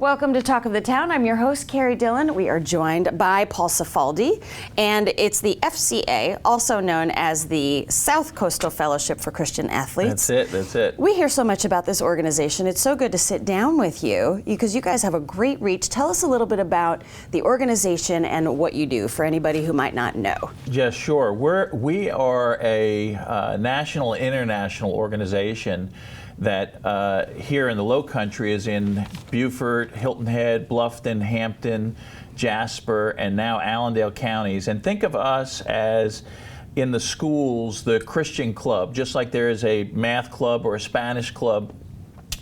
Welcome to Talk of the Town. I'm your host, Carrie Dillon. We are joined by Paul Cifaldi, and it's the FCA, also known as the South Coastal Fellowship for Christian Athletes. That's it. We hear so much about this organization. It's so good to sit down with you because you guys have a great reach. Tell us a little bit about the organization and what you do for anybody who might not know. Yes, sure. We are a national and international organization that here in the Low Country is in Beaufort, Hilton Head, Bluffton, Hampton, Jasper, and now Allendale counties. And think of us as, in the schools, the Christian club. Just like there is a math club or a Spanish club,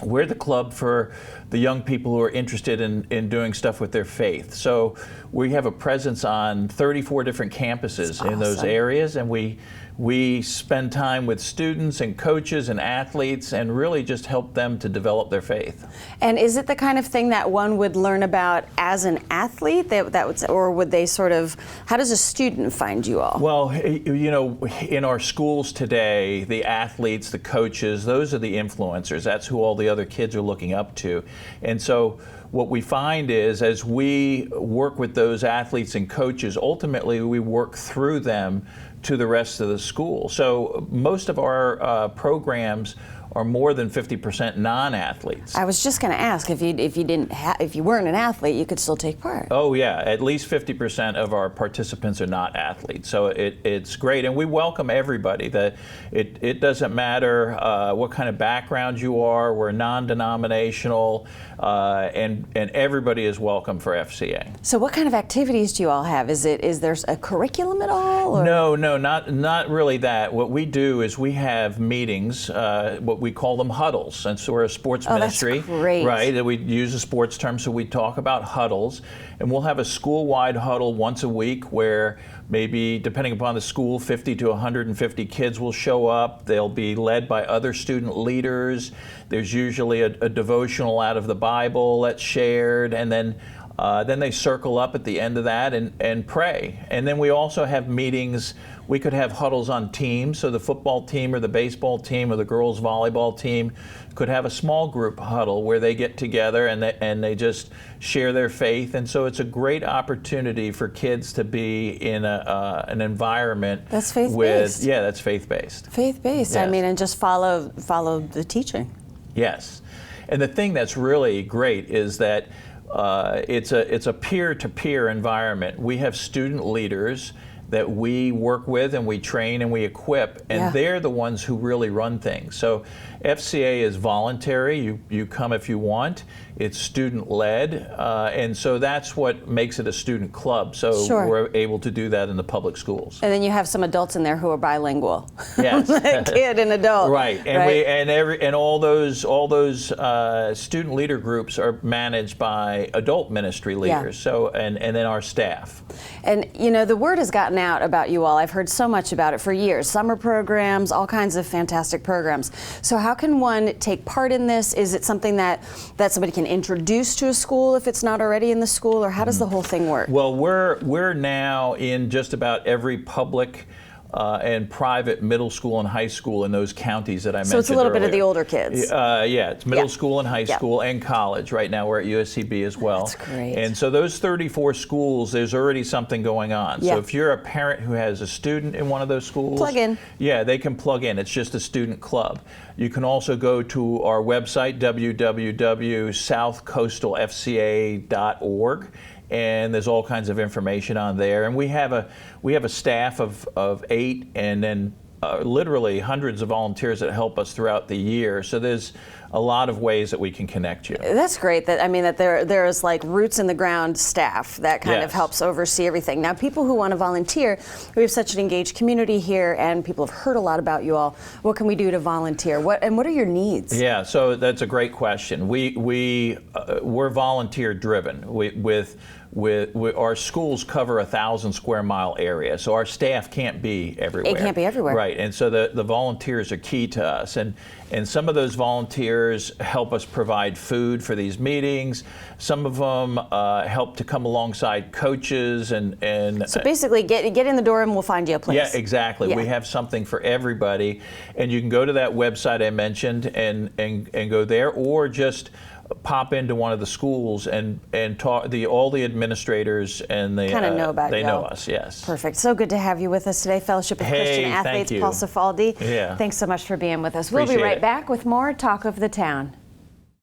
we're the club for the young people who are interested in doing stuff with their faith. So we have a presence on 34 different campuses in those areas, and we spend time with students and coaches and athletes and really just help them to develop their faith. And is it the kind of thing that one would learn about as an athlete, or would they sort of, how does a student find you all? Well, you know, in our schools today, the athletes, the coaches, those are the influencers. That's who all the other kids are looking up to. And so what we find is, as we work with those athletes and coaches, ultimately we work through them to the rest of the school. So most of our programs are more than 50% non-athletes. I was just going to ask, if you weren't an athlete, you could still take part. Oh yeah, at least 50% of our participants are not athletes. So it's great, and we welcome everybody. It doesn't matter what kind of background you are. We're non-denominational, and everybody is welcome for FCA. So what kind of activities do you all have? Is there a curriculum at all? Or? No, not really that. What we do is we have meetings, what we call them huddles, and so we're a sports ministry. That's great. Right, we use a sports term, so we talk about huddles, and we'll have a school-wide huddle once a week where maybe, depending upon the school, 50 to 150 kids will show up. They'll be led by other student leaders. There's usually a devotional out of the Bible that's shared, and then they circle up at the end of that and pray. And then we also have meetings. We could have huddles on teams, so the football team or the baseball team or the girls volleyball team could have a small group huddle where they get together and they just share their faith. And so it's a great opportunity for kids to be in an environment that's faith-based. That's faith-based. Faith-based, yes. I mean, and just follow the teaching. Yes, and the thing that's really great is that it's a peer-to-peer environment. We have student leaders that we work with and we train and we equip, and they're the ones who really run things. So FCA is voluntary. You come if you want. It's student-led, and so that's what makes it a student club. So we're able to do that in the public schools. And then you have some adults in there who are bilingual. Yes, kid and adult. Right, and all those student leader groups are managed by adult ministry leaders. So and then our staff. And you know, the word has gotten out about you all. I've heard so much about it for years. Summer programs, all kinds of fantastic programs. So how can one take part in this? Is it something that somebody can introduce to a school if it's not already in the school, or how does the whole thing work? Well, we're now in just about every public and private middle school and high school in those counties that I mentioned. So it's a little earlier. Bit of the older kids. Yeah, it's middle school and high school and college. Right now we're at USCB as well. That's great. And so those 34 schools, there's already something going on. So if you're a parent who has a student in one of those schools, plug in. Yeah, they can plug in. It's just a student club. You can also go to our website, www.southcoastalfca.org. And there's all kinds of information on there. And we have a staff of 8, and then literally hundreds of volunteers that help us throughout the year. So there's a lot of ways that we can connect you. That's great. That there is like roots in the ground staff that kind of helps oversee everything. Now, people who want to volunteer, we have such an engaged community here, and people have heard a lot about you all. What can we do to volunteer? What are your needs? Yeah, so that's a great question. We're volunteer driven. With our schools cover 1,000 square mile area, so our staff can't be everywhere. It can't be everywhere. Right, and so the volunteers are key to us, and some of those volunteers help us provide food for these meetings. Some of them help to come alongside coaches and so basically get in the door and we'll find you a place. Yeah, exactly. Yeah. We have something for everybody, and you can go to that website I mentioned and go there, or just pop into one of the schools and talk. All the administrators and the kind of know about they y'all. know us. Yes. Perfect. So good to have you with us today, Fellowship of Hey, Christian thank Athletes, you. Paul Cifaldi. Yeah. Thanks so much for being with us. We'll be Appreciate right it. back with more Talk of the Town.